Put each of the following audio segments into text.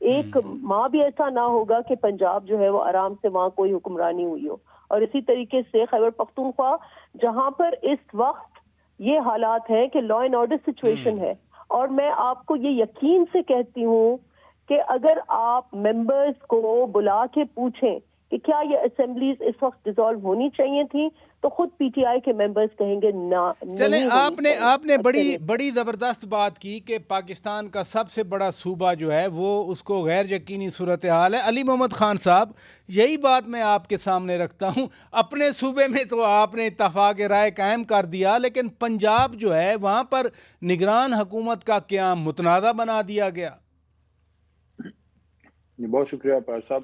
ایک ماہ بھی ایسا نہ ہوگا کہ پنجاب جو ہے وہ آرام سے وہاں کوئی حکمرانی ہوئی ہو. اور اسی طریقے سے خیبر پختونخوا جہاں پر اس وقت یہ حالات ہیں کہ لا اینڈ آرڈر سچویشن ہے, اور میں آپ کو یہ یقین سے کہتی ہوں کہ اگر آپ ممبرز کو بلا کے پوچھیں کہ کیا یہ اسمبلیز اس وقت ڈیزالو ہونی چاہیے تھیں, تو خود پی ٹی آئی کے ممبرز کہیں گے نہ. چلیں, آپ نے بڑی زبردست بات کی کہ پاکستان کا سب سے بڑا صوبہ جو ہے وہ اس کو غیر یقینی صورتحال ہے. علی محمد خان صاحب, یہی بات میں آپ کے سامنے رکھتا ہوں. اپنے صوبے میں تو آپ نے اتفاق رائے قائم کر دیا, لیکن پنجاب جو ہے وہاں پر نگران حکومت کا قیام متنازع بنا دیا گیا. بہت شکریہ پیر صاحب.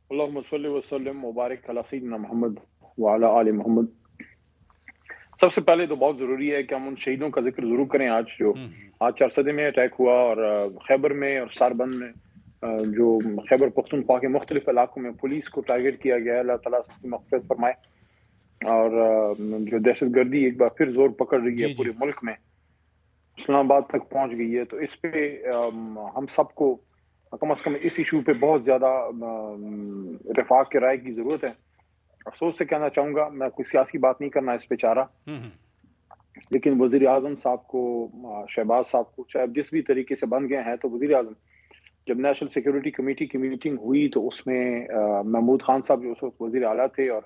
اللہم صلی وسلم مبارک علی سیدنا محمد وعلی آل محمد. سب سے پہلے تو بہت ضروری ہے کہ ہم ان شہیدوں کا ذکر ضرور کریں آج چارسدے میں اٹیک ہوا, اور خیبر میں اور ساربند میں جو خیبر پختونخوا کے مختلف علاقوں میں پولیس کو ٹارگٹ کیا گیا ہے. اللہ تعالیٰ سب کی مغفرت فرمائے. اور جو دہشت گردی ایک بار پھر زور پکڑ رہی ہے پورے ملک میں, اسلام آباد تک پہنچ گئی ہے, تو اس پہ ہم سب کو کم از کم اس ایشو پہ بہت زیادہ رفاق کے رائے کی ضرورت ہے. افسوس سے کہنا چاہوں گا, میں کوئی سیاسی بات نہیں کرنا اس پہ چاہ رہا, لیکن وزیر اعظم صاحب کو, شہباز صاحب کو, چاہے جس بھی طریقے سے بن گئے ہیں, تو وزیر اعظم جب نیشنل سیکیورٹی کمیٹی کی میٹنگ ہوئی تو اس میں محمود خان صاحب جو اس وقت وزیر اعلیٰ تھے, اور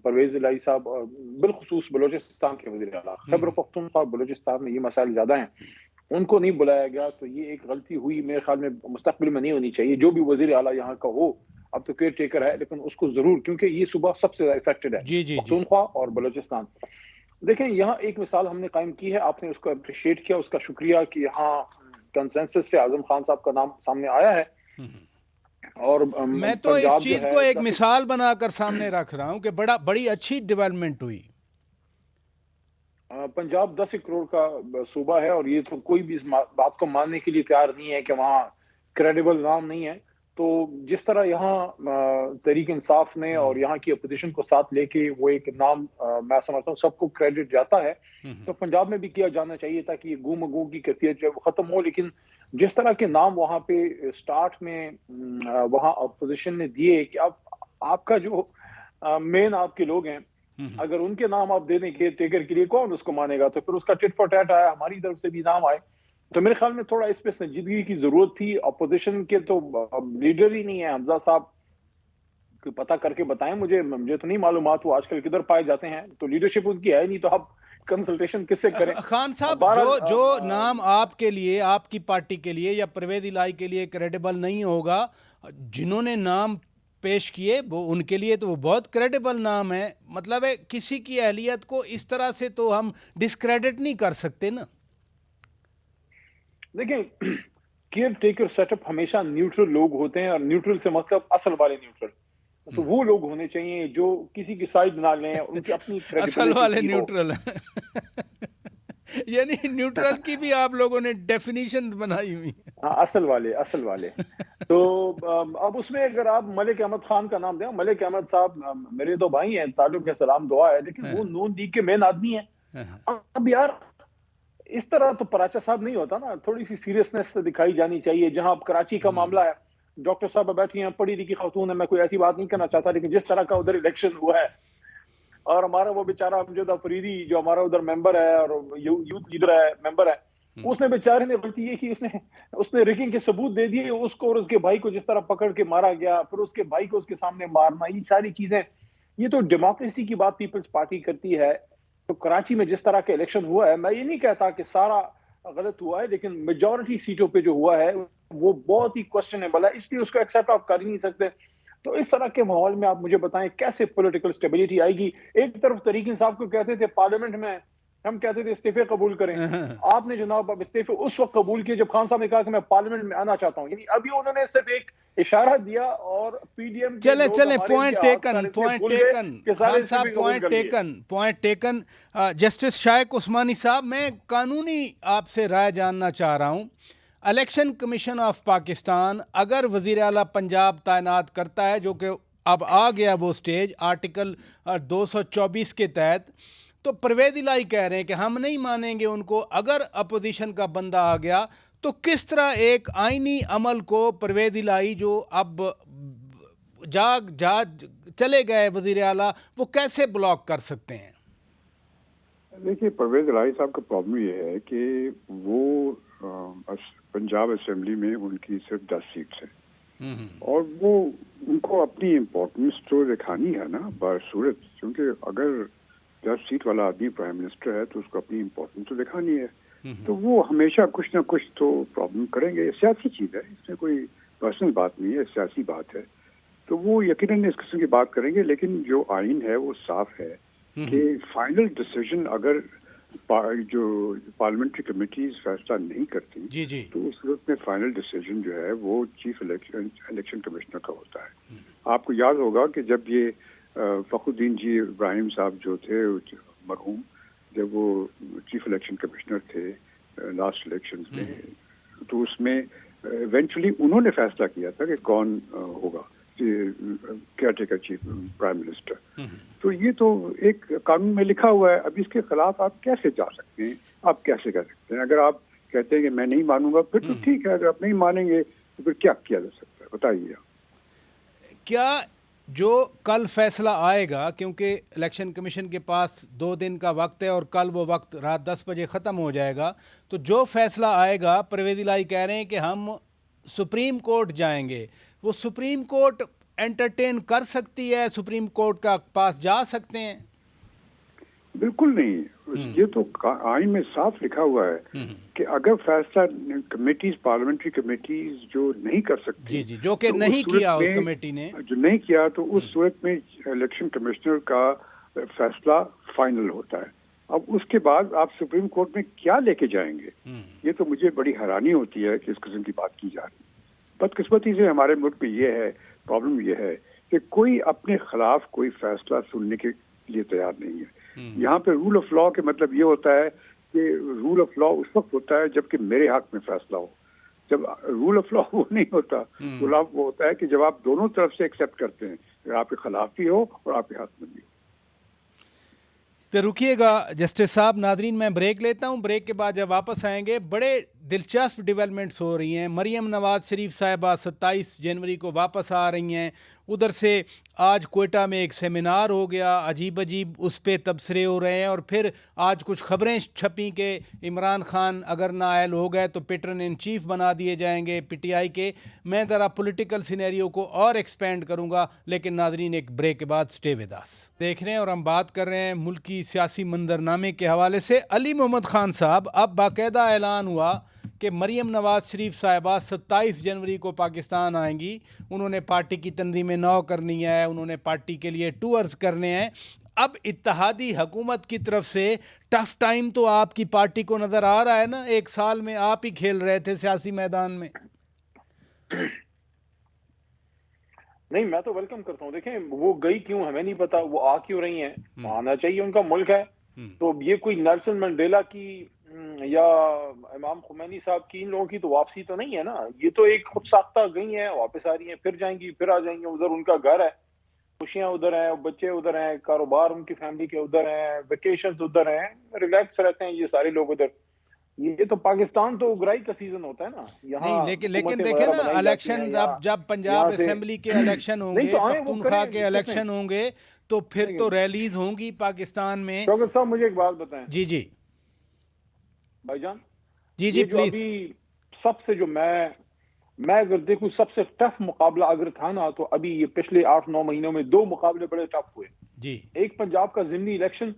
پرویز الہی صاحب, اور بالخصوص بلوچستان کے وزیر اعلیٰ, خیبر پختونخوا اور بلوچستان میں یہ مسائل زیادہ ہیں, ان کو نہیں بلایا گیا. تو یہ ایک غلطی ہوئی, میرے خیال میں مستقبل میں نہیں ہونی چاہیے. جو بھی وزیر اعلیٰ یہاں کا ہو, اب تو کیئر ٹیکر ہے, لیکن اس کو ضرور, کیونکہ یہ صوبہ سب سے زیادہ افیکٹڈ ہے, پختونخوا اور بلوچستان. دیکھیں یہاں ایک مثال ہم نے قائم کی ہے, آپ نے اس کو اپریشیٹ کیا, اس کا شکریہ کہ یہاں کنسنسس سے اعظم خان صاحب کا نام سامنے آیا ہے. اور میں تو اس چیز کو ایک مثال بنا کر سامنے رکھ رہا ہوں کہ بڑی اچھی ڈیولپمنٹ ہوئی. پنجاب 10 کروڑ کا صوبہ ہے, اور یہ تو کوئی بھی اس بات کو ماننے کے لیے تیار نہیں ہے کہ وہاں کریڈیبل نام نہیں ہے. تو جس طرح یہاں تحریک انصاف نے اور یہاں کی اپوزیشن کو ساتھ لے کے وہ ایک نام, میں سمجھتا ہوں سب کو کریڈٹ جاتا ہے, تو پنجاب میں بھی کیا جانا چاہیے تھا کہ یہ گو مگو کی کیفیت جو ہے وہ ختم ہو. لیکن جس طرح کے نام وہاں پہ سٹارٹ میں وہاں اپوزیشن نے دیے کہ اب آپ کا جو مین آپ کے لوگ ہیں, اگر ان کے نام آپ دے دیں کیئر ٹیکر کے لیے, کون اس کو مانے گا؟ تو پھر اس کا ٹٹ فار ٹیٹ آیا, ہماری طرف سے بھی نام آئے. تو میرے خیال میں تھوڑا اس پہ سنجیدگی کی ضرورت تھی. اپوزیشن کے تو لیڈر ہی نہیں ہے. حمزہ صاحب کوئی پتہ کر کے بتائیں مجھے تو نہیں معلومات وہ آج کل کدھر پائے جاتے ہیں. تو لیڈرشپ ان کی ہے نہیں, تو اب کنسلٹیشن کس سے کریں؟ خان صاحب, جو نام آپ کے لیے, آپ کی پارٹی کے لیے یا پرویز الہی کے لیے کریڈیبل نہیں ہوگا, جنہوں نے نام پیش کیے وہ ان کے لیے تو وہ بہت کریڈیبل نام ہے. مطلب ہے کسی کی اہلیت کو اس طرح سے تو ہم ڈسکریڈٹ نہیں کر سکتے نا. دیکھیں کیئر ٹیکر سیٹ اپ ہمیشہ نیوٹرل لوگ ہوتے ہیں, اور نیوٹرل سے مطلب اصل والے نیوٹرل. تو وہ لوگ ہونے چاہیے جو کسی کی سائڈ نہ لیں, ان کی اپنی اصل والے نیوٹرل. یعنی نیوٹرل کی بھی آپ لوگوں نے ڈیفینیشن بنائی ہوئی. ہاں, اصل والے. تو اب اس میں اگر آپ ملک احمد خان کا نام دیں, ملک احمد صاحب میرے تو بھائی ہیں, تعلق ہے, سلام دعا ہے, لیکن وہ نون لیگ کے مین آدمی ہیں. اب یار اس طرح تو پراچا صاحب نہیں ہوتا نا, تھوڑی سی سیریسنس دکھائی جانی چاہیے. جہاں اب کراچی کا معاملہ ہے, ڈاکٹر صاحب بیٹھی ہیں, پڑھی لکھی خاتون ہے, میں کوئی ایسی بات نہیں کرنا چاہتا, لیکن جس طرح کا ادھر الیکشن ہوا ہے, اور ہمارا وہ بیچارہ امجد افریدی جو ہمارا ادھر ممبر ہے اور یوتھ لیڈر ہے, ممبر ہے, اس نے بیچارے نے غلطی یہ کی, اس نے ریگنگ کے ثبوت دے دیے اس کو, اور اس کے بھائی کو جس طرح پکڑ کے مارا گیا, پھر اس کے بھائی کو اس کے سامنے مارنا, یہ ساری چیزیں, یہ تو ڈیموکریسی کی بات پیپلز پارٹی کرتی ہے. تو کراچی میں جس طرح کا الیکشن ہوا ہے, میں یہ نہیں کہتا کہ سارا غلط ہوا ہے, لیکن میجورٹی سیٹوں پہ جو ہوا ہے وہ بہت ہی کوسچنیبل ہے, اس لیے اس کو ایکسیپٹ آپ کر ہی نہیں سکتے. تو اس طرح کے ماحول میں آپ مجھے بتائیں کیسے پولیٹیکل اسٹیبلٹی آئے گی؟ ایک طرف طریق انصاف کو کہتے تھے پارلیمنٹ میں, ہم کہتے تھے استعفے قبول کریں, آپ نے جناب اب استعفے اس وقت قبول کیے جب خان صاحب نے کہا کہ میں پارلیمنٹ میں آنا چاہتا ہوں. یعنی ابھی انہوں نے صرف ایک اشارہ دیا, اور پی ڈی ایم چلیں پوائنٹ ٹیکن. جسٹس شائق عثمانی صاحب, میں قانونی آپ سے رائے جاننا چاہ رہا ہوں. الیکشن کمیشن آف پاکستان اگر وزیر اعلیٰ پنجاب تعینات کرتا ہے, جو کہ اب آ گیا وہ سٹیج آرٹیکل 224 کے تحت, تو پرویز الہی کہہ رہے ہیں کہ ہم نہیں مانیں گے ان کو. اگر اپوزیشن کا بندہ آ گیا تو کس طرح ایک آئینی عمل کو پرویز الہی جو اب چلے گئے وزیر اعلیٰ وہ کیسے بلاک کر سکتے ہیں؟ دیکھیے پرویز الہی صاحب کا پرابلم یہ ہے کہ وہ پنجاب اسمبلی میں ان کی صرف 10 سیٹس ہیں اور وہ ان کو اپنی امپورٹنس تو دکھانی ہے نا بصورت، کیونکہ اگر 10 سیٹ والا آدمی پرائم منسٹر ہے تو اس کو اپنی امپورٹنس تو دکھانی ہے، تو وہ ہمیشہ کچھ نہ کچھ تو پرابلم کریں گے. یہ سیاسی چیز ہے، اس میں کوئی پرسنل بات نہیں ہے، سیاسی بات ہے، تو وہ یقیناً اس قسم کی بات کریں گے. لیکن جو آئین ہے وہ صاف ہے کہ فائنل ڈیسیژن اگر جو پارلیمنٹری کمیٹیز فیصلہ نہیں کرتی تو اس صورت میں فائنل ڈیسیژن جو ہے وہ چیف الیکشن کمشنر کا ہوتا ہے. آپ کو یاد ہوگا کہ جب یہ فخر الدین جی ابراہیم صاحب جو تھے مرحوم، جب وہ چیف الیکشن کمشنر تھے لاسٹ الیکشنز میں، تو اس میں ایونچولی انہوں نے فیصلہ کیا تھا کہ کون ہوگا care taker chief prime minister. تو یہ تو ایک قانون میں لکھا ہوا ہے. اب اس کے خلاف آپ کیسے جا سکتے ہیں؟ آپ کیسے کر سکتے ہیں؟ اگر آپ کہتے ہیں کہ میں نہیں مانوں گا پھر تو ٹھیک ہے، اگر آپ نہیں مانیں گے تو پھر کیا کیا جا سکتا ہے بتائیے. کیا جو کل فیصلہ آئے گا، کیونکہ الیکشن کمیشن کے پاس 2 دن کا وقت ہے اور کل وہ وقت رات 10 بجے ختم ہو جائے گا، تو جو فیصلہ آئے گا پرویز الہی کہہ رہے ہیں کہ ہم سپریم کورٹ جائیں گے، وہ سپریم کورٹ انٹرٹین کر سکتی ہے؟ سپریم کورٹ کا پاس جا سکتے ہیں؟ بالکل نہیں. یہ تو آئین میں صاف لکھا ہوا ہے کہ اگر فیصلہ کمیٹیز پارلیمنٹری کمیٹیز جو نہیں کر سکتی، جو کہ نہیں کیا کمیٹی نے، جو نہیں کیا، تو اس صورت میں الیکشن کمشنر کا فیصلہ فائنل ہوتا ہے. اب اس کے بعد آپ سپریم کورٹ میں کیا لے کے جائیں گے؟ یہ تو مجھے بڑی حیرانی ہوتی ہے کہ اس قسم کی بات کی جا رہی ہے. بدقسمتی سے ہمارے ملک میں یہ ہے، پرابلم یہ ہے کہ کوئی اپنے خلاف کوئی فیصلہ سننے کے لیے تیار نہیں ہے. یہاں پہ رول آف لاء کے مطلب یہ ہوتا ہے کہ رول آف لاء اس وقت ہوتا ہے جب کہ میرے حق میں فیصلہ ہو. جب رول آف لاء وہ نہیں ہوتا، رول آف وہ ہوتا ہے کہ جب آپ دونوں طرف سے ایکسیپٹ کرتے ہیں، اگر آپ کے خلاف بھی ہو اور آپ کے حق میں بھی ہو. تو رکیے گا جسٹس صاحب. ناظرین میں بریک لیتا ہوں، بریک کے بعد جب واپس آئیں گے بڑے دلچسپ ڈیولپمنٹس ہو رہی ہیں. مریم نواز شریف صاحبہ 27 جنوری کو واپس آ رہی ہیں. ادھر سے آج کوئٹہ میں ایک سیمینار ہو گیا، عجیب اس پہ تبصرے ہو رہے ہیں، اور پھر آج کچھ خبریں چھپیں کہ عمران خان اگر نااہل ہو گئے تو پیٹرن ان چیف بنا دیے جائیں گے PTI کے. میں ذرا پولیٹیکل سینیریو کو اور ایکسپینڈ کروں گا، لیکن ناظرین ایک بریک کے بعد اسٹے ود اس. دیکھ رہے ہیں اور ہم بات کر رہے ہیں ملکی سیاسی منظرنامے کے حوالے سے. علی محمد خان صاحب، اب باقاعدہ اعلان ہوا کہ مریم نواز شریف صاحبہ 27 جنوری کو پاکستان آئیں گی. انہوں نے پارٹی کی تنظیم نو کرنی ہے، انہوں نے پارٹی کے لیے ٹورز کرنے ہیں. اب اتحادی حکومت کی طرف سے ٹف ٹائم تو آپ کی پارٹی کو نظر آ رہا ہے نا. 1 سال میں آپ ہی کھیل رہے تھے سیاسی میدان میں. نہیں، میں تو ویلکم کرتا ہوں. دیکھیں وہ گئی کیوں ہمیں نہیں پتا، وہ آ کیوں رہی ہیں. آنا چاہیے، ان کا ملک ہے. تو یہ کوئی نیلسن منڈیلا کی یا امام خمینی صاحب کی، ان لوگوں کی تو واپسی تو نہیں ہے نا. یہ تو ایک خود ساختہ گئی ہیں، واپس آ رہی ہیں، پھر جائیں گی، پھر آ جائیں گی. ادھر ان کا گھر ہے، خوشیاں ادھر ہیں، بچے ادھر ہیں، کاروبار ان کی فیملی کے ادھر ہیں، ویکیشنز ادھر ہیں، ریلیکس رہتے ہیں یہ سارے لوگ ادھر. یہ تو پاکستان تو اگرائی کا سیزن ہوتا ہے نا یہاں. لیکن دیکھیں نا، الیکشن جب پنجاب اسمبلی کے الیکشن ہوں گے، پختونخوا کے الیکشن ہوں گے، تو پھر تو ریلیز ہوں گی پاکستان میں. شوکت صاحب مجھے ایک بات بتائیں. جی بھائی جان، جی پلیز. ابھی سب سے جو میں اگر دیکھوں سب سے ٹف مقابلہ اگر تھا نا، تو ابھی یہ پچھلے 8-9 مہینوں میں 2 مقابلے بڑے ٹف ہوئے. ایک پنجاب کا ضمنی الیکشن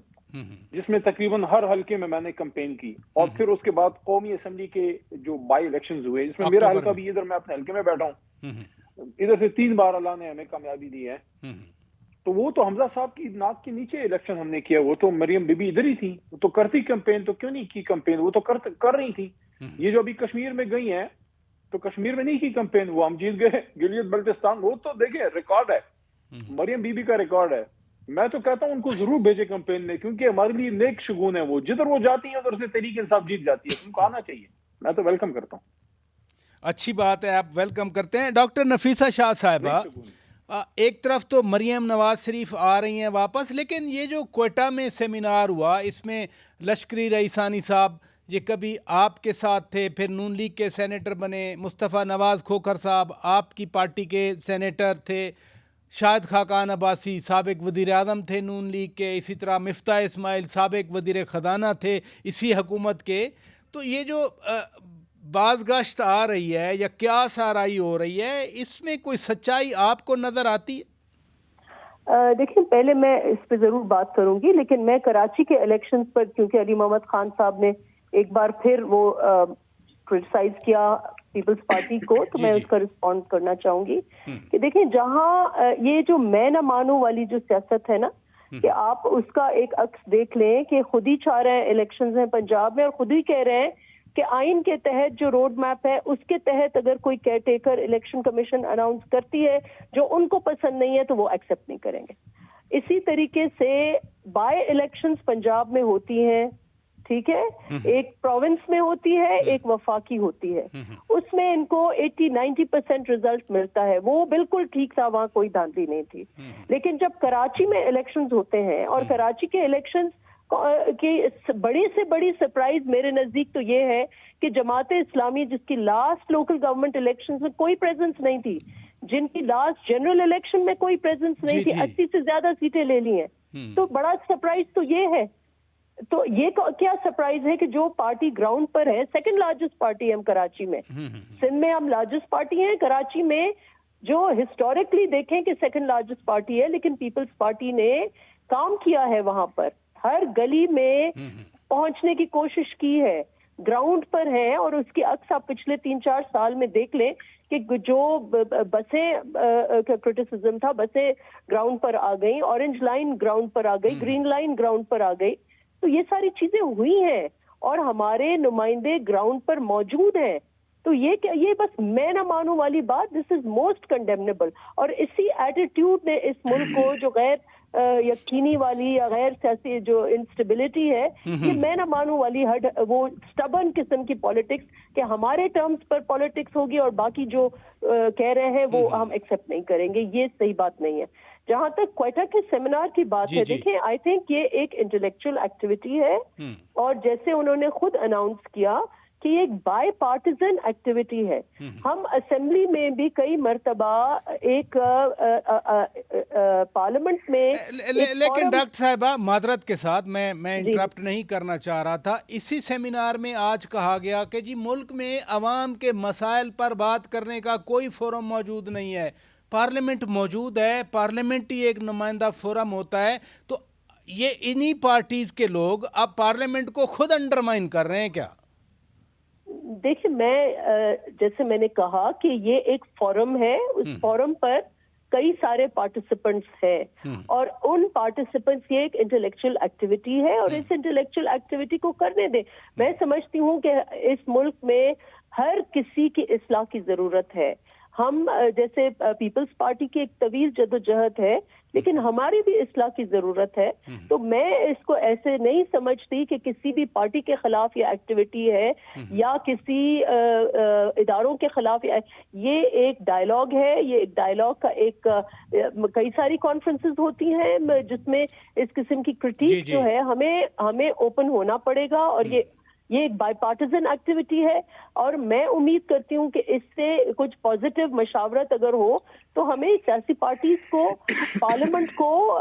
جس میں تقریباً ہر حلقے میں نے کمپین کی، اور پھر اس کے بعد قومی اسمبلی کے جو بائی الیکشنز ہوئے، جس میں میرا حلقہ بھی ادھر، میں اپنے حلقے میں بیٹھا ہوں. ادھر سے 3 بار اللہ نے ہمیں کامیابی دی ہے. تو وہ تو حمزہ صاحب کی ناک کے نیچے الیکشن ہم نے کیا. وہ تو مریم بی بی ادھر ہی تھی، وہ تو کرتی کمپین، تو کیوں نہیں کی کمپین؟ وہ تو کر رہی تھی. یہ جو ابھی کشمیر میں گئی ہیں، تو کشمیر میں نہیں کی کمپین، وہ ہم جیت گئے. گلیت بلتستان، وہ تو دیکھیں ریکارڈ ہے، مریم بی بی کا ریکارڈ ہے. میں تو کہتا ہوں ان کو ضرور بھیجے کمپین میں، کیونکہ ہمارے لیے نیک شگون ہے. وہ جدھر وہ جاتی ہیں ادھر سے تحریک انصاف جیت جاتی ہے. ان کو آنا چاہیے. میں تو ویلکم کرتا ہوں. اچھی بات ہے، آپ ویلکم کرتے ہیں. ڈاکٹر نفیسہ شاہ صاحبہ، ایک طرف تو مریم نواز شریف آ رہی ہیں واپس، لیکن یہ جو کوئٹہ میں سیمینار ہوا، اس میں لشکری رئیسانی صاحب یہ کبھی آپ کے ساتھ تھے، پھر نون لیگ کے سینیٹر بنے، مصطفیٰ نواز کھوکھر صاحب آپ کی پارٹی کے سینیٹر تھے، شاہد خاقان عباسی سابق وزیر اعظم تھے نون لیگ کے، اسی طرح مفتاح اسماعیل سابق وزیر خزانہ تھے اسی حکومت کے. تو یہ جو بازگشت آ رہی ہے یا کیا سارائی ہو رہی ہے، اس میں کوئی سچائی آپ کو نظر آتی ہے؟ دیکھیں، پہلے میں اس پہ ضرور بات کروں گی، لیکن میں کراچی کے الیکشنز پر کیونکہ علی محمد خان صاحب نے ایک بار پھر وہ کرٹیسائز کیا پیپلز پارٹی کو، تو میں اس کا رسپونڈ کرنا چاہوں گی کہ دیکھیں، جہاں یہ جو میں نہ مانوں والی جو سیاست ہے نا، کہ آپ اس کا ایک عکس دیکھ لیں کہ خود ہی چاہ رہے ہیں الیکشنز ہیں پنجاب میں، اور خود ہی کہہ رہے ہیں کہ آئین کے تحت جو روڈ میپ ہے اس کے تحت اگر کوئی care taker election commission announce کرتی ہے جو ان کو پسند نہیں ہے تو وہ ایکسیپٹ نہیں کریں گے. اسی طریقے سے بائی الیکشنز پنجاب میں ہوتی ہیں، ٹھیک ہے، ایک پروونس میں ہوتی ہے، ایک وفاقی ہوتی ہے، اس میں ان کو 80-90% رزلٹ ملتا ہے، وہ بالکل ٹھیک تھا، وہاں کوئی دھاندلی نہیں تھی. لیکن جب کراچی میں الیکشنز ہوتے ہیں، اور کراچی کے الیکشنز کی بڑی سے بڑی سرپرائز میرے نزدیک تو یہ ہے کہ جماعت اسلامی، جس کی لاسٹ لوکل گورنمنٹ الیکشنز میں کوئی پریزنس نہیں تھی، جن کی لاسٹ جنرل الیکشن میں کوئی پریزنس نہیں تھی، 80 سے زیادہ سیٹیں لے لی ہیں. تو بڑا سرپرائز تو یہ ہے. تو یہ کیا سرپرائز ہے کہ جو پارٹی گراؤنڈ پر ہے، سیکنڈ لارجسٹ پارٹی ہے ہم کراچی میں، سندھ میں ہم لارجسٹ پارٹی ہیں، کراچی میں جو ہسٹوریکلی دیکھیں کہ سیکنڈ لارجسٹ پارٹی ہے، لیکن پیپلز پارٹی نے کام کیا ہے، وہاں پر ہر گلی میں پہنچنے کی کوشش کی ہے، گراؤنڈ پر ہے. اور اس کی عکس آپ پچھلے 3-4 سال میں دیکھ لیں کہ جو بسیں کرٹیسزم تھا، بسیں گراؤنڈ پر آ گئی، اورنج لائن گراؤنڈ پر آ گئی، گرین لائن گراؤنڈ پر آ گئی. تو یہ ساری چیزیں ہوئی ہیں اور ہمارے نمائندے گراؤنڈ پر موجود ہیں. تو یہ بس میں نہ مانوں والی بات، دس از موسٹ کنڈیمنیبل. اور اسی ایٹیٹیوڈ نے اس ملک کو جو غیر یقینی والی یا غیر سیاسی جو انسٹیبلٹی ہے، یہ میں نہ مانوں والی وہ سٹبن قسم کی پالیٹکس کہ ہمارے ٹرمز پر پالیٹکس ہوگی اور باقی جو کہہ رہے ہیں وہ ہم ایکسیپٹ نہیں کریں گے، یہ صحیح بات نہیں ہے. جہاں تک کوئٹہ کے سیمینار کی بات ہے، دیکھیں، آئی تھنک یہ ایک انٹلیکچوئل ایکٹیویٹی ہے، اور جیسے انہوں نے خود اناؤنس کیا کہ یہ ایک بائی پارٹیزن ایکٹیویٹی ہے. ہم اسمبلی میں بھی کئی مرتبہ ایک پارلیمنٹ میں، لیکن ڈاکٹر صاحبہ معذرت کے ساتھ میں انٹرپٹ نہیں کرنا چاہ رہا تھا، اسی سیمینار میں آج کہا گیا کہ جی ملک میں عوام کے مسائل پر بات کرنے کا کوئی فورم موجود نہیں ہے، پارلیمنٹ موجود ہے، پارلیمنٹ ہی ایک نمائندہ فورم ہوتا ہے. تو یہ انہی پارٹیز کے لوگ اب پارلیمنٹ کو خود انڈرمائن کر رہے ہیں کیا؟ دیکھیں، جیسے میں نے کہا کہ یہ ایک فورم ہے، اس فورم پر کئی سارے پارٹیسپنٹس ہیں، اور ان پارٹیسپنٹس یہ ایک انٹلیکچوئل ایکٹیویٹی ہے، اور اس انٹلیکچوئل ایکٹیویٹی کو کرنے دیں. میں سمجھتی ہوں کہ اس ملک میں ہر کسی کی اصلاح کی ضرورت ہے. ہم جیسے پیپلز پارٹی کی ایک طویل جدوجہد ہے، لیکن ہماری بھی اصلاح کی ضرورت ہے. تو میں اس کو ایسے نہیں سمجھتی کہ کسی بھی پارٹی کے خلاف یہ ایکٹیویٹی ہے یا کسی اداروں کے خلاف. یہ ایک ڈائلاگ ہے، یہ ایک ڈائلاگ کا ایک کئی ساری کانفرنسز ہوتی ہیں جس میں اس قسم کی کرٹیک جو ہے ہمیں اوپن ہونا پڑے گا، اور یہ ایک بائی پارٹیزن ایکٹیویٹی ہے. اور میں امید کرتی ہوں کہ اس سے کچھ پازیٹیو مشاورت اگر ہو تو ہمیں سیاسی پارٹیز کو، پارلیمنٹ کو،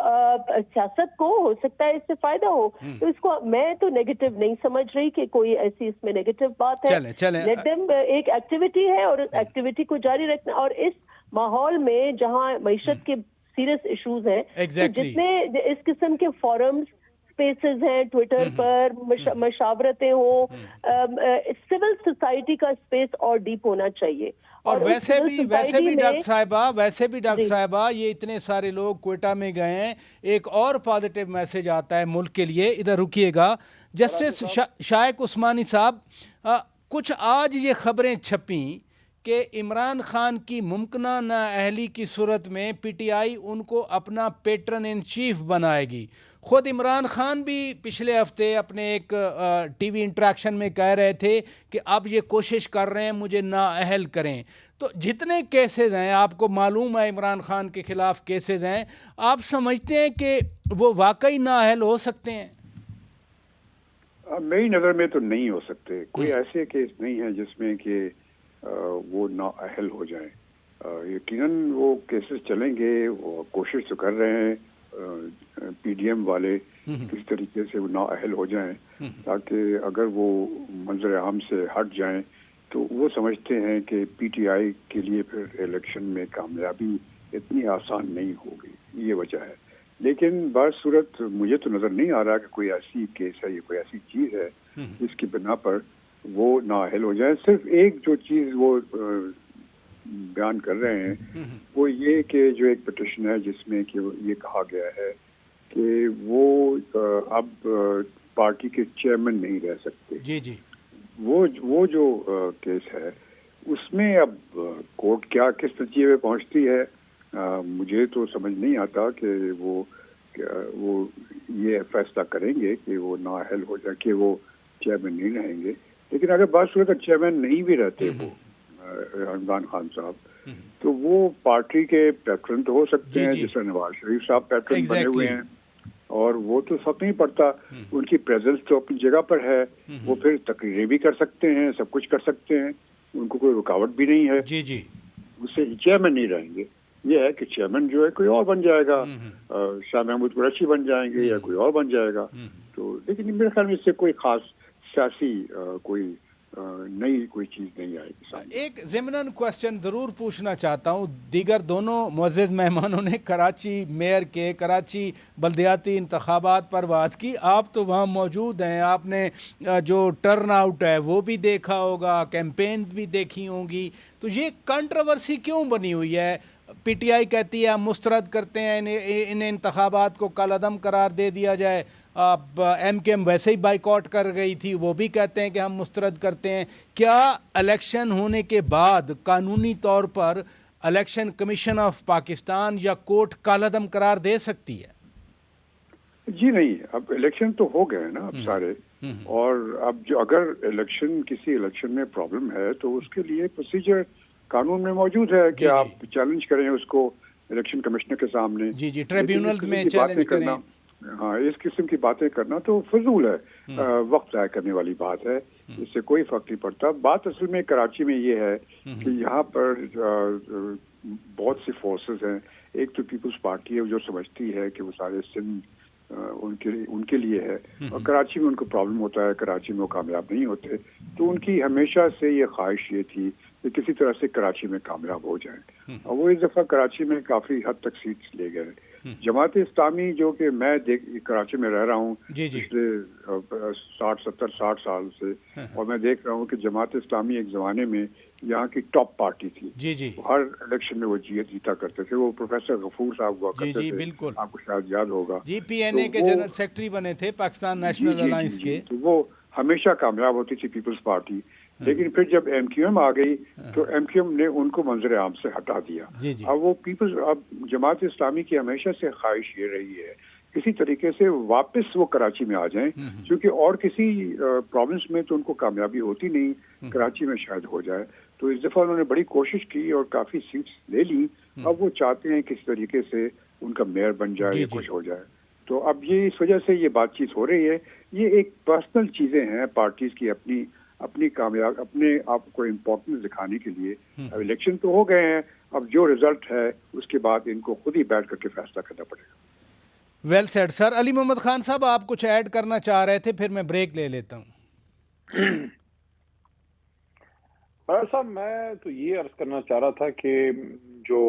سیاست کو ہو سکتا ہے اس سے فائدہ ہو. تو اس کو میں تو نیگیٹو نہیں سمجھ رہی کہ کوئی ایسی اس میں نیگیٹو بات ہے. لیٹ دیم، ایک ایکٹیویٹی ہے اور ایکٹیویٹی کو جاری رکھنا. اور اس ماحول میں جہاں معیشت کے سیریس ایشوز ہیں، جتنے اس قسم کے فورمز، اسپیسز ہیں، ٹویٹر پر مشاورتیں ہوں، سول سوسائٹی کا اسپیس اور ڈیپ ہونا چاہیے. اور ویسے بھی ڈاکٹر صاحبہ یہ اتنے سارے لوگ کوئٹہ میں گئے ہیں، ایک اور پازیٹیو میسج آتا ہے ملک کے لیے. ادھر رکیے گا جسٹس شائق عثمانی صاحب، کچھ آج یہ خبریں چھپیں کہ عمران خان کی ممکنہ نااہلی کی صورت میں پی ٹی آئی ان کو اپنا پیٹرن ان چیف بنائے گی. خود عمران خان بھی پچھلے ہفتے اپنے ایک ٹی وی انٹریکشن میں کہہ رہے تھے کہ اب یہ کوشش کر رہے ہیں مجھے نااہل کریں. تو جتنے کیسز ہیں آپ کو معلوم ہے، عمران خان کے خلاف کیسز ہیں، آپ سمجھتے ہیں کہ وہ واقعی نااہل ہو سکتے ہیں؟ میری نظر میں تو نہیں ہو سکتے. کوئی ایسے کیس نہیں ہے جس میں کہ وہ نااہل ہو جائیں. یقیناً وہ کیسز چلیں گے, وہ کوشش تو کر رہے ہیں پی ڈی ایم والے کس طریقے سے وہ نااہل ہو جائیں, تاکہ اگر وہ منظر عام سے ہٹ جائیں تو وہ سمجھتے ہیں کہ پی ٹی آئی کے لیے پھر الیکشن میں کامیابی اتنی آسان نہیں ہوگی. یہ وجہ ہے. لیکن بعض صورت مجھے تو نظر نہیں آ رہا کہ کوئی ایسی کیس ہے یا کوئی ایسی چیز ہے جس کی بنا پر وہ نااہل ہو جائیں. صرف ایک جو چیز وہ بیان کر رہے ہیں وہ یہ کہ جو ایک پٹیشن ہے جس میں کہ یہ کہا گیا ہے کہ وہ اب پارٹی کے چیئرمین نہیں رہ سکتے. جی جی, وہ جو کیس ہے اس میں اب کورٹ کیا کس نتیجے پہ پہنچتی ہے مجھے تو سمجھ نہیں آتا کہ وہ یہ فیصلہ کریں گے کہ وہ نااہل ہو جائے کہ وہ چیئرمین نہیں رہیں گے. لیکن اگر بات صورت چیئرمین نہیں بھی رہتے وہ عمران خان صاحب تو وہ پارٹی کے پیٹرن تو ہو سکتے ہیں, جیسے نواز شریف صاحب پیٹرن بنے ہوئے ہیں, اور وہ تو فرق نہیں پڑتا, ان کی پریزنس تو اپنی جگہ پر ہے. وہ پھر تقریریں بھی کر سکتے ہیں, سب کچھ کر سکتے ہیں, ان کو کوئی رکاوٹ بھی نہیں ہے. جی جی, اس سے چیئرمین نہیں رہیں گے. یہ ہے کہ چیئرمین جو ہے کوئی اور بن جائے گا, شاہ محمود قریشی بن جائیں گے یا کوئی اور بن جائے گا. تو لیکن میرے خیال میں اس سے کوئی خاص سیاسی کوئی نئی کوئی چیز نہیں آئے گی. ایک ضمناً کوشچن ضرور پوچھنا چاہتا ہوں. دیگر دونوں معزز مہمانوں نے کراچی میئر کے, کراچی بلدیاتی انتخابات پر بات کی. آپ تو وہاں موجود ہیں, آپ نے جو ٹرن آؤٹ ہے وہ بھی دیکھا ہوگا, کیمپینز بھی دیکھی ہوں گی. تو یہ کنٹروورسی کیوں بنی ہوئی ہے؟ پی ٹی آئی کہتی ہے ہم مسترد کرتے ہیں ان انتخابات کو کالعدم قرار دے دیا جائے. اب ایم کے ایم ویسے ہی بائیکاٹ کر گئی تھی, وہ بھی کہتے ہیں کہ ہم مسترد کرتے ہیں. کیا الیکشن ہونے کے بعد قانونی طور پر الیکشن کمیشن آف پاکستان یا کورٹ کالعدم قرار دے سکتی ہے؟ جی نہیں, اب الیکشن تو ہو گئے نا اب سارے, اور اب جو اگر کسی الیکشن میں پرابلم ہے تو اس کے لیے پروسیجر قانون میں موجود ہے کہ آپ چیلنج کریں اس کو الیکشن کمشنر کے سامنے. جی جی, ٹریبیونلز میں چیلنج کریں. ہاں, اس قسم کی باتیں کرنا تو فضول ہے, وقت ضائع کرنے والی بات ہے. اس سے کوئی فرق نہیں پڑتا. بات اصل میں کراچی میں یہ ہے کہ یہاں پر بہت سی فورسز ہیں. ایک تو پیپلز پارٹی ہے جو سمجھتی ہے کہ وہ سارے سندھ ان کے لیے ہے, اور کراچی میں ان کو پرابلم ہوتا ہے, کراچی میں وہ کامیاب نہیں ہوتے. تو ان کی ہمیشہ سے یہ خواہش یہ تھی کہ کسی طرح سے کراچی میں کامیاب ہو جائیں, اور وہ اس دفعہ کراچی میں کافی حد تک سیٹس لے گئے. جماعت اسلامی جو کہ میں کراچی میں رہ رہا ہوں پچھلے 60 سال سے, اور میں دیکھ رہا ہوں کہ جماعت اسلامی ایک زمانے میں یہاں کی ٹاپ پارٹی تھی. جی جی, ہر الیکشن میں وہ جیتا کرتے تھے. وہ پروفیسر غفور صاحب ہوا کرتے تھے, بالکل, آپ کو شاید یاد ہوگا. جی, پی این اے کے جنرل سیکرٹری بنے تھے پاکستان نیشنل الائنس کے. تو وہ ہمیشہ کامیاب ہوتی تھی پیپلز پارٹی. لیکن پھر جب ایم کیو ایم آ گئی تو ایم کیو ایم نے ان کو منظر عام سے ہٹا دیا. اب وہ اب جماعت اسلامی کی ہمیشہ سے خواہش یہ رہی ہے کسی طریقے سے واپس وہ کراچی میں آ جائیں, کیونکہ اور کسی پروونس میں تو ان کو کامیابی ہوتی نہیں, کراچی میں شاید ہو جائے. تو اس دفعہ انہوں نے بڑی کوشش کی اور کافی سیٹس لے لی. اب وہ چاہتے ہیں کس طریقے سے ان کا میئر بن جائے یا کچھ ہو جائے. تو اب یہ اس وجہ سے یہ بات چیت ہو رہی ہے. یہ ایک پرسنل چیزیں ہیں پارٹیز کی, اپنی کامیاب اپنے آپ کو امپورٹنس دکھانے کے لیے. اب الیکشن تو ہو گئے ہیں, اب جو رزلٹ ہے اس کے بعد ان کو خود ہی بیٹھ کر کے فیصلہ کرنا پڑے گا. ویل سیڈ سر. علی محمد خان صاحب, آپ کچھ ایڈ کرنا چاہ رہے تھے, پھر میں بریک لے لیتا ہوں. صاحب میں تو یہ عرض کرنا چاہ رہا تھا کہ جو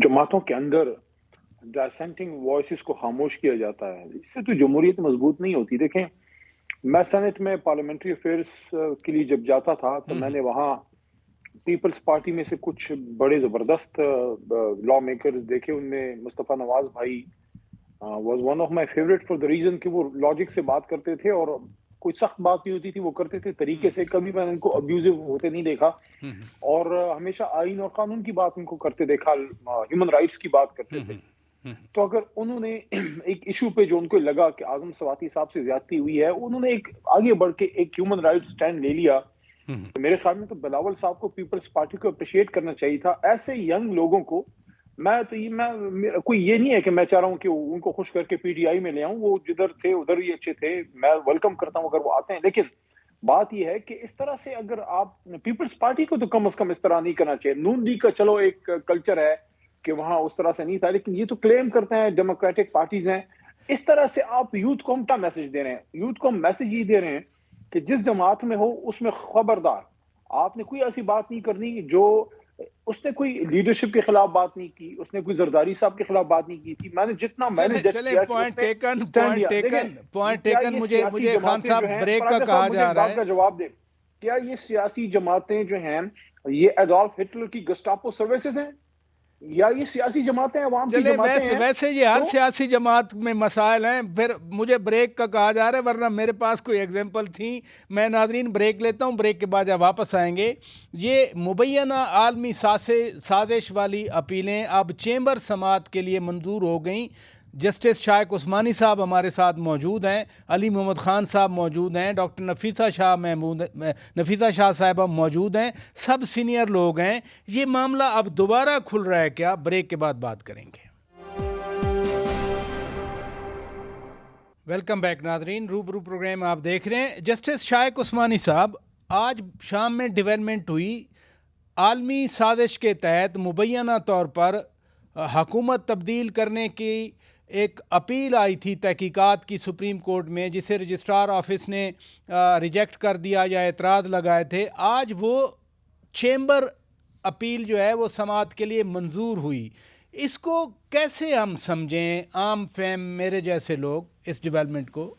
جماعتوں کے اندر ڈسینٹنگ وائسز کو خاموش کیا جاتا ہے, اس سے تو جمہوریت مضبوط نہیں ہوتی. دیکھیں, میں سینٹ میں پارلیمنٹری افیئرس کے لیے جب جاتا تھا تو میں نے وہاں پیپلز پارٹی میں سے کچھ بڑے زبردست لا میکرز دیکھے. ان میں مصطفیٰ نواز بھائی was one of my favourite for the reason کہ وہ لاجک سے بات کرتے تھے اور کوئی سخت بات نہیں ہوتی تھی, وہ کرتے تھے طریقے سے. کبھی میں نے ان کو ابیوزو ہوتے نہیں دیکھا, اور ہمیشہ آئین اور قانون کی بات ان کو کرتے دیکھا, ہیومن رائٹس کی بات کرتے تھے. تو اگر انہوں نے ایک ایشو پہ جو ان کو لگا کہ اعظم سواتی صاحب سے زیادتی ہوئی ہے, انہوں نے ایک آگے بڑھ کے ایک ہیومن رائٹ سٹینڈ لے لیا. میرے خیال میں تو بلاول صاحب کو پیپلز پارٹی کو اپریشیٹ کرنا چاہیے تھا. ایسے ینگ لوگوں کو کوئی یہ نہیں ہے کہ میں چاہ رہا ہوں کہ ان کو خوش کر کے پی ٹی آئی میں لے آؤں, وہ جدھر تھے ادھر ہی اچھے تھے, میں ویلکم کرتا ہوں اگر وہ آتے ہیں. لیکن بات یہ ہے کہ اس طرح سے اگر آپ پیپلز پارٹی کو تو کم از کم اس طرح نہیں کرنا چاہیے. نون لیگ کا چلو ایک کلچر ہے کہ وہاں اس طرح سے نہیں تھا, لیکن یہ تو کلیم کرتے ہیں ڈیموکریٹک پارٹیز ہیں. اس طرح سے آپ یوتھ کو ہم کیا میسج دے رہے ہیں؟ یوتھ کو ہم میسج یہ دے رہے ہیں کہ جس جماعت میں ہو اس میں خبردار آپ نے کوئی ایسی بات نہیں کرنی جو اس نے کوئی لیڈرشپ کے خلاف بات نہیں کی, اس نے کوئی زرداری صاحب کے خلاف بات نہیں کی تھی. میں نے جتنا پوائنٹ ٹیکن. مجھے خان صاحب بریک کا کہا جا رہا ہے, کا جواب دے. کیا یہ سیاسی جماعتیں جو ہیں یہ ایڈولف ہٹلر کی گسٹاپو سروسز ہیں یا یہ سیاسی جماعتیں عوام کی جماعتیں ہیں؟ ویسے یہ ہر سیاسی جماعت میں مسائل ہیں. پھر مجھے بریک کا کہا جا رہا ہے ورنہ میرے پاس کوئی ایگزامپل تھی. میں ناظرین بریک لیتا ہوں, بریک کے بعد جب واپس آئیں گے. یہ مبینہ عالمی سازش والی اپیلیں اب چیمبر سماعت کے لیے منظور ہو گئیں. جسٹس شائق عثمانی صاحب ہمارے ساتھ موجود ہیں, علی محمد خان صاحب موجود ہیں, ڈاکٹر نفیسہ شاہ صاحبہ موجود ہیں, سب سینئر لوگ ہیں. یہ معاملہ اب دوبارہ کھل رہا ہے کیا؟ بریک کے بعد بات کریں گے. ویلکم بیک ناظرین, روبرو پروگرام آپ دیکھ رہے ہیں. جسٹس شائق عثمانی صاحب, آج شام میں ڈیولپمنٹ ہوئی. عالمی سازش کے تحت مبینہ طور پر حکومت تبدیل کرنے کی ایک اپیل آئی تھی تحقیقات کی سپریم کورٹ میں, جسے رجسٹرار آفس نے ریجیکٹ کر دیا یا اعتراض لگائے تھے. آج وہ چیمبر اپیل جو ہے وہ سماعت کے لیے منظور ہوئی. اس کو کیسے ہم سمجھیں عام فہم میرے جیسے لوگ اس ڈیولپمنٹ کو؟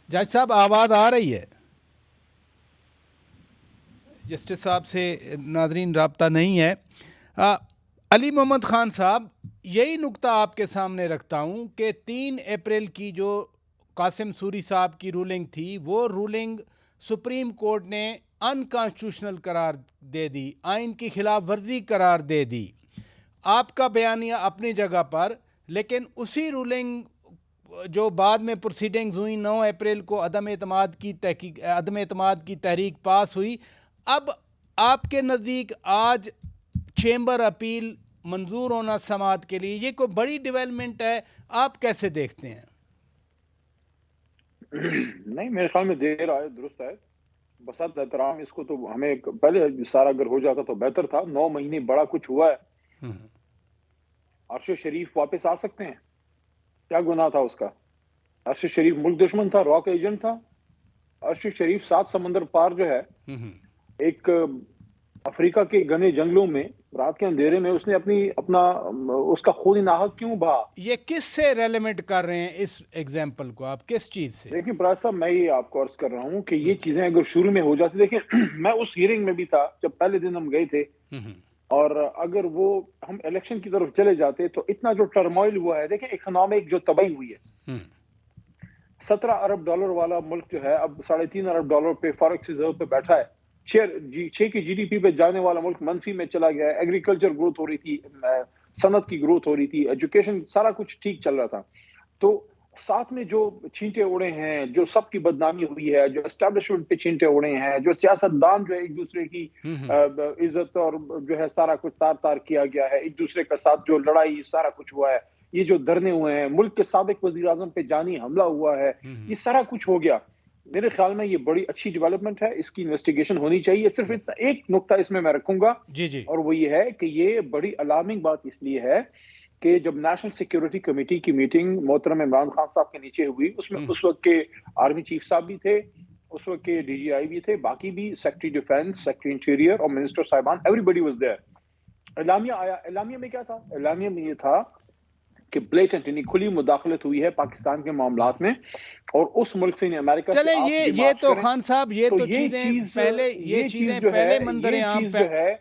جج صاحب آواز آ رہی ہے؟ جسٹس صاحب سے ناظرین رابطہ نہیں ہے. علی محمد خان صاحب, یہی نقطہ آپ کے سامنے رکھتا ہوں کہ 3 اپریل کی جو قاسم سوری صاحب کی رولنگ تھی, وہ رولنگ سپریم کورٹ نے انکانسٹیٹیوشنل قرار دے دی, آئین کی خلاف ورزی قرار دے دی. آپ کا بیانیہ اپنی جگہ پر, لیکن اسی رولنگ جو بعد میں پروسیڈنگز ہوئی 9 اپریل کو عدم اعتماد کی تحریک پاس ہوئی. اب آپ کے نزدیک آج چیمبر اپیل منظور ہونا سماعت کے لیے یہ کوئی بڑی ڈیولپمنٹ ہے, آپ کیسے دیکھتے ہیں؟ نہیں, میرے خیال میں دیر آئے درست ہے, بسات احترام. اس کو تو ہمیں پہلے سارا اگر ہو جاتا تو بہتر تھا. 9 مہینے بڑا کچھ ہوا ہے. عرش شریف واپس آ سکتے ہیں, کیا گناہ تھا اس کا؟ عرش شریف ملک دشمن تھا, راک ایجنٹ تھا. عرش شریف 7 سمندر پار جو ہے ایک افریقہ کے گھنے جنگلوں میں رات کے اندھیرے میں اس نے اس کا خون ناحق کیوں بہا؟ یہ کس سے ریلیونٹ کر رہے ہیں اس ایگزامپل کو آپ, کس چیز سے؟ دیکھیں پراج صاحب, میں یہ آپ کو عرض کر رہا ہوں کہ یہ چیزیں اگر شروع میں ہو جاتی, دیکھیں میں اس ہیئرنگ میں بھی تھا جب پہلے دن ہم گئے تھے, اور اگر وہ ہم الیکشن کی طرف چلے جاتے تو اتنا جو ٹرموائل ہوا ہے, دیکھیں اکنامک جو تباہی ہوئی ہے, 17 ارب ڈالر والا ملک جو ہے اب $3.5 ارب پہ فارکس ریزرو پہ بیٹھا ہے. 6 کی جی ڈی پی پہ جانے والا ملک منفی میں چلا گیا ہے. ایگریکلچر گروتھ ہو رہی تھی, صنعت کی گروتھ ہو رہی تھی, ایجوکیشن سارا کچھ ٹھیک چل رہا تھا. تو ساتھ میں جو چھینٹے اڑے ہیں, جو سب کی بدنامی ہوئی ہے, جو اسٹیبلشمنٹ پہ چھینٹے اڑے ہیں, جو سیاستدان جو ہے ایک دوسرے کی عزت اور جو ہے سارا کچھ تار کیا گیا ہے, ایک دوسرے کے ساتھ جو لڑائی سارا کچھ ہوا ہے, یہ جو دھرنے ہوئے ہیں, ملک کے سابق وزیر اعظم پہ جانی حملہ ہوا ہے, یہ سارا کچھ ہو گیا. میرے خیال میں یہ بڑی اچھی ڈیولپمنٹ ہے, اس کی انویسٹیگیشن ہونی چاہیے. صرف ایک نقطہ اس میں رکھوں گا, اور وہ یہ ہے کہ یہ بڑی الارمنگ بات اس لیے ہے کہ جب نیشنل سیکیورٹی کمیٹی کی میٹنگ محترم عمران خان صاحب کے نیچے ہوئی, اس میں اس وقت کے آرمی چیف صاحب بھی تھے, اس وقت کے ڈی جی آئی بھی تھے, باقی بھی سیکرٹری ڈیفینس, سیکرٹری انٹیریئر اور منسٹر صاحبان, ایوری بڈی واز دیئر. اعلامیہ آیا, اعلامیہ میں کیا تھا؟ اعلامیہ میں یہ تھا کہ بلیٹنٹ یعنی کھلی مداخلت ہوئی ہے پاکستان کے معاملات میں, اور اس ملک سے امریکہ سے. چلے یہ تو خان صاحب یہ تو چیزیں پہلے منظر عام پہ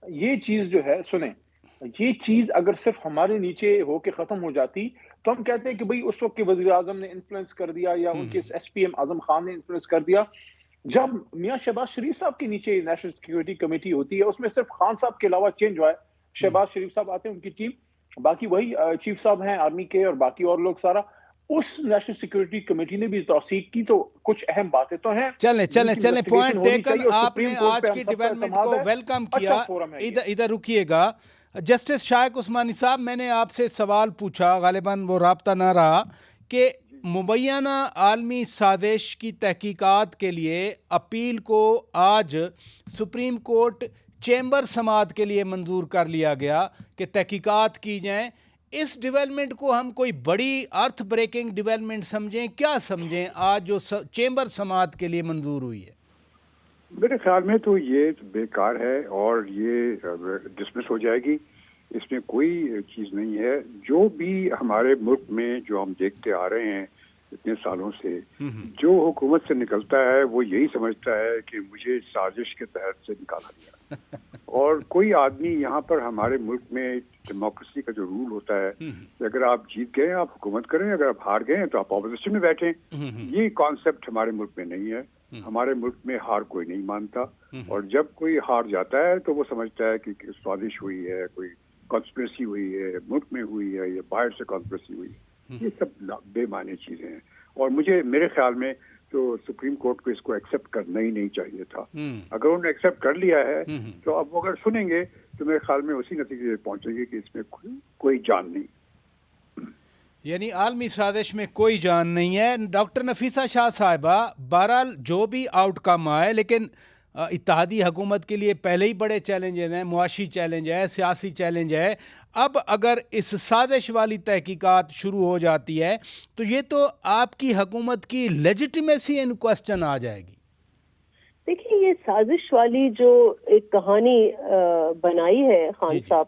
یہ چیز جو ہے سنیں, یہ چیز اگر صرف ہمارے نیچے ہو کے ختم ہو جاتی تو ہم کہتے ہیں کہ بھئی اس وقت کے وزیر اعظم نے انفلوئنس کر دیا یا ان کے S P M Azam Khan نے انفلوئنس کر دیا. جب میاں شہباز شریف صاحب کے نیچے نیشنل سیکیورٹی کمیٹی ہوتی ہے, اس میں صرف خان صاحب کے علاوہ چینج ہوا ہے, شہباز شریف صاحب آتے ہیں, ان کی ٹیم, باقی وہی چیف صاحب ہیں آرمی کے اور باقی اور لوگ سارا. اس نیشنل سیکورٹی کمیٹی نے بھی توثیق کی، تو کچھ اہم باتیں تو ہیں. چلیں پوائنٹ ٹیکن. آپ نے آج کی ڈیولپمنٹ کو ویلکم کیا. ادھر رکیے گا. جسٹس شائق عثمانی صاحب، میں نے آپ سے سوال پوچھا، غالباً وہ رابطہ نہ رہا، کہ مبینہ عالمی سازش کی تحقیقات کے لیے اپیل کو آج سپریم کورٹ چیمبر سماعت کے لیے منظور کر لیا گیا کہ تحقیقات کی جائیں. اس ڈیولپمنٹ کو ہم کوئی بڑی ارتھ بریکنگ ڈیولپمنٹ سمجھیں، کیا سمجھیں آج جو چیمبر سماعت کے لیے منظور ہوئی ہے؟ میرے خیال میں تو یہ بیکار ہے اور یہ ڈسمس ہو جائے گی. اس میں کوئی چیز نہیں ہے. جو بھی ہمارے ملک میں جو ہم دیکھتے آ رہے ہیں اتنے سالوں سے، جو حکومت سے نکلتا ہے وہ یہی سمجھتا ہے کہ مجھے سازش کے تحت سے نکالا گیا. اور کوئی آدمی یہاں پر ہمارے ملک میں ڈیموکریسی کا جو رول ہوتا ہے کہ اگر آپ جیت گئے آپ حکومت کریں، اگر آپ ہار گئے تو آپ اپوزیشن میں بیٹھیں، یہ کانسیپٹ ہمارے ملک میں نہیں ہے. ہمارے ملک میں ہار کوئی نہیں مانتا، اور جب کوئی ہار جاتا ہے تو وہ سمجھتا ہے کہ سازش ہوئی ہے، کوئی کانسپریسی ہوئی ہے، ملک میں ہوئی ہے یا باہر سے کانسپریسی ہوئی ہے. یہ سب بے معنی چیزیں ہیں، اور میرے خیال میں تو سپریم کورٹ کو اس کو ایکسیپٹ کرنا ہی نہیں چاہیے تھا. اگر انہوں نے ایکسیپٹ کر لیا ہے تو اب اگر سنیں گے تو میرے خیال میں اسی نتیجے پہنچیں گے کہ اس میں کوئی جان نہیں، یعنی عالمی سازش میں کوئی جان نہیں ہے. ڈاکٹر نفیسہ شاہ صاحبہ، بہرحال جو بھی آؤٹ کم آئے، لیکن اتحادی حکومت کے لیے پہلے ہی بڑے چیلنجز ہیں، معاشی چیلنج ہے، سیاسی چیلنج ہے. اب اگر اس سازش والی تحقیقات شروع ہو جاتی ہے تو یہ تو آپ کی حکومت کی لیجیٹیمیسی ان کوسچن آ جائے گی. دیکھیے، یہ سازش والی جو ایک کہانی بنائی ہے خان صاحب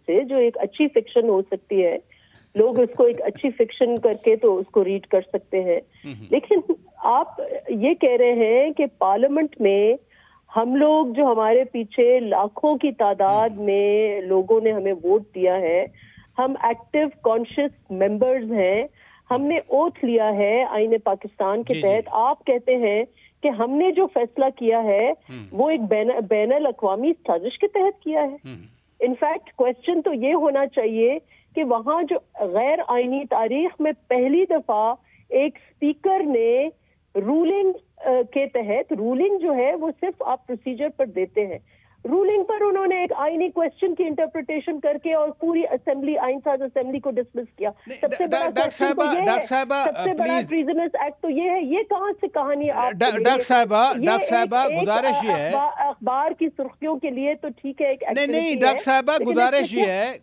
سے، جو ایک اچھی فکشن ہو سکتی ہے، لوگ اس کو ایک اچھی فکشن کر کے تو اس کو ریڈ کر سکتے ہیں، لیکن آپ یہ کہہ رہے ہیں کہ پارلیمنٹ میں ہم لوگ جو ہمارے پیچھے لاکھوں کی تعداد میں لوگوں نے ہمیں ووٹ دیا ہے، ہم ایکٹیو کانشیس ممبرز ہیں، ہم نے اوتھ لیا ہے آئین پاکستان کے تحت. آپ کہتے ہیں کہ ہم نے جو فیصلہ کیا ہے وہ ایک بین الاقوامی سازش کے تحت کیا ہے. انفیکٹ کوشچن تو یہ ہونا چاہیے کہ وہاں جو غیر آئینی تاریخ میں پہلی دفعہ ایک اسپیکر نے رولنگ کے تحت، رولنگ جو ہے وہ صرف آپ پروسیجر پر دیتے ہیں، رولنگ پر انہوں نے ایک آئینی کوشچن کی انٹرپریٹیشن کر کے اور پوری اسمبلی، آئین ساز اسمبلی کو ڈسمس کیا. سب سے بڑا پریزنرز ایکٹ تو یہ ہے. یہ کہاں سے کہانی آپ ڈاکٹر صاحبہ گزارش یہ ہے، اخبار کی سرخیوں کے لیے تو ٹھیک ہے، نہیں ڈاکٹر صاحبہ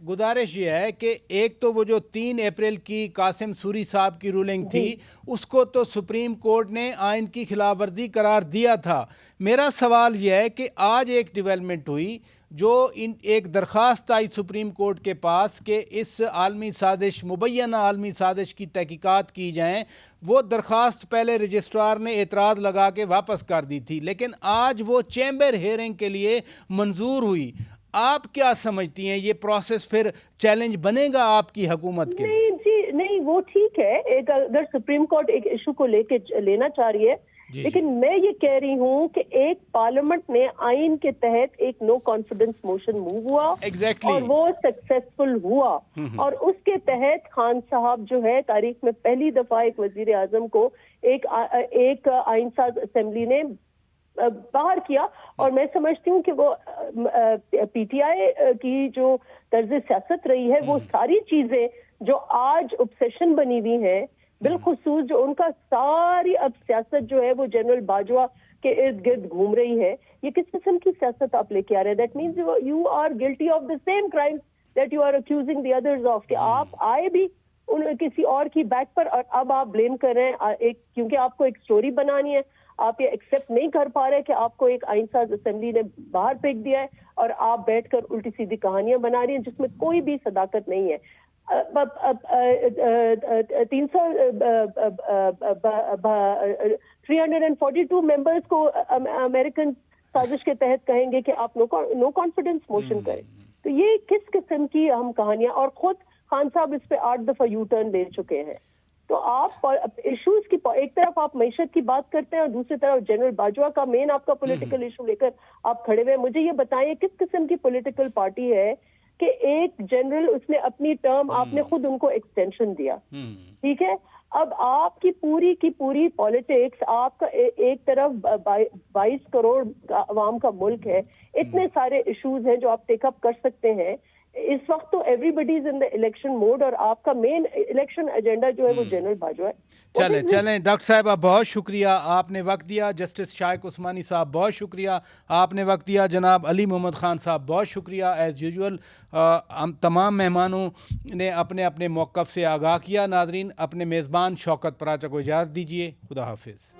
گزارش یہ ہے کہ ایک تو وہ جو 3 اپریل کی قاسم سوری صاحب کی رولنگ تھی، اس کو تو سپریم کورٹ نے آئین کی خلاف ورزی قرار دیا تھا. میرا سوال یہ ہے کہ آج ایک ڈیولپمنٹ ہوئی جو ایک درخواست آئی سپریم کورٹ کے پاس کہ اس عالمی سازش، مبینہ عالمی سازش کی تحقیقات کی جائیں. وہ درخواست پہلے رجسٹرار نے اعتراض لگا کے واپس کر دی تھی، لیکن آج وہ چیمبر ہیئرنگ کے لیے منظور ہوئی. آپ کیا سمجھتی ہیں، یہ پروسیس پھر چیلنج بنے گا آپ کی حکومت کے لیے؟ نہیں، وہ ٹھیک ہے اگر سپریم کورٹ ایک ایشو کو لے کے لینا چاہ رہی ہے، لیکن میں یہ کہہ رہی ہوں کہ ایک پارلیمنٹ میں آئین کے تحت ایک نو کانفیڈنس موشن موو ہوا اور وہ سکسیسفل ہوا، اور اس کے تحت خان صاحب جو ہے تاریخ میں پہلی دفعہ ایک وزیر اعظم کو ایک آئین ساز اسمبلی نے باہر کیا. اور میں سمجھتی ہوں کہ وہ پی ٹی آئی کی جو طرز سیاست رہی ہے، وہ ساری چیزیں جو آج obsession بنی ہوئی ہیں، بالخصوص جو ان کا ساری اب سیاست جو ہے وہ جنرل باجوہ کے ارد گرد گھوم رہی ہے. یہ کس قسم کی سیاست آپ لے کے آ رہے ہیں؟ That means you are guilty of the same crime that you are accusing the others of, کہ آپ آئے بھی کسی اور کی بیک پر اور اب آپ بلیم کر رہے ہیں کیونکہ آپ کو ایک سٹوری بنانی ہے. آپ یہ ایکسیپٹ نہیں کر پا رہے کہ آپ کو ایک آئین ساز اسمبلی نے باہر پھینک دیا ہے اور آپ بیٹھ کر الٹی سیدھی کہانیاں بنا رہی ہیں جس میں کوئی بھی صداقت نہیں ہے. 342 ممبرز کو امریکن سازش کے تحت کہیں گے کہ آپ نو کانفیڈنس موشن کریں. تو یہ کس قسم کی ہم کہانیاں، اور خود خان صاحب اس پہ 8 دفعہ یو ٹرن لے چکے ہیں. تو آپ ایشوز کی ایک طرف آپ معیشت کی بات کرتے ہیں اور دوسری طرف جنرل باجوہ کا مین آپ کا پولیٹیکل ایشو لے کر آپ کھڑے ہوئے. مجھے یہ بتائیں کس قسم کی پولیٹیکل پارٹی ہے کہ ایک جنرل، اس نے اپنی ٹرم، آپ نے خود ان کو ایکسٹینشن دیا، ٹھیک ہے، اب آپ کی پوری پالیٹکس، آپ کا ایک طرف 22 کروڑ عوام کا ملک ہے، اتنے سارے ایشوز ہیں جو آپ ٹیک اپ کر سکتے ہیں اس وقت. تو ایوری بڈی از ان دا الیکشن موڈ، اور آپ کا مین الیکشن ایجنڈا جو ہے وہ جنرل باجوہ ہے. چلیں ڈاکٹر صاحبہ بہت شکریہ، آپ نے وقت دیا. جسٹس شائق عثمانی صاحب بہت شکریہ، آپ نے وقت دیا. جناب علی محمد خان صاحب بہت شکریہ. ایز یوزول ہم تمام مہمانوں نے اپنے اپنے موقف سے آگاہ کیا. ناظرین، اپنے میزبان شوکت پراچا کو اجازت دیجیے. خدا حافظ.